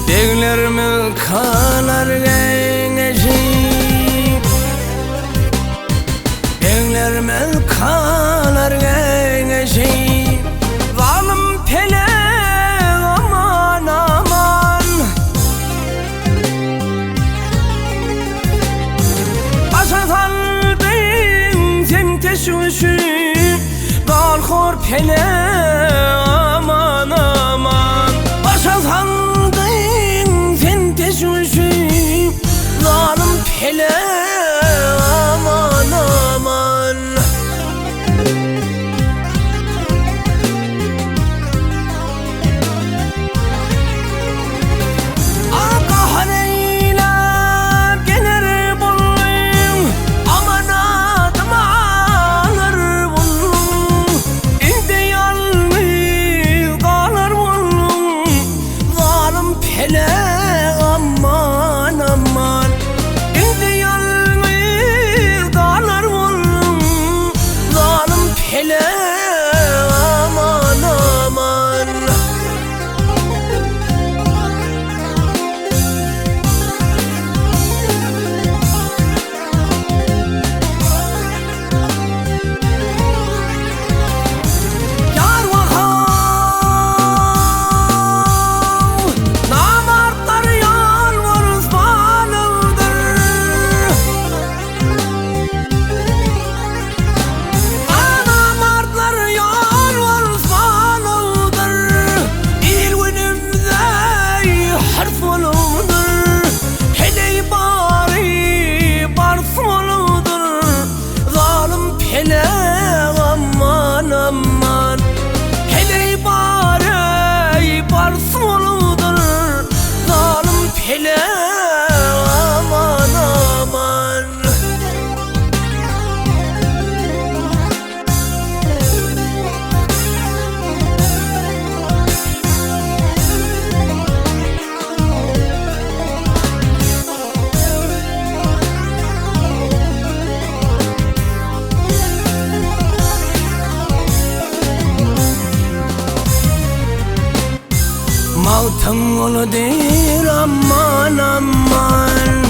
Deglerimi kanar gençim, deglerimi kanar gençim. Zalim pele aman aman, başa saldın sen teşvişi. Dalhor pele aman aman, başa saldın zalim pele aman aman. Kahreylep gelir buldum, aman adım alır buldum. İnde yalnız kalır buldum, zalim pele aman aman. İnde yalnız kalır buldum, zalim pele aman aman. Yar vakam namartlar yalvarız bağlıdır. Namartlar yalvarız bağlıdır. İlvinimde harf oludur. Hele bari barf oludur. Zalim pele aman aman. Hele bari barf oludur. Zalim pele aman aman. Mavtın oludur aman aman.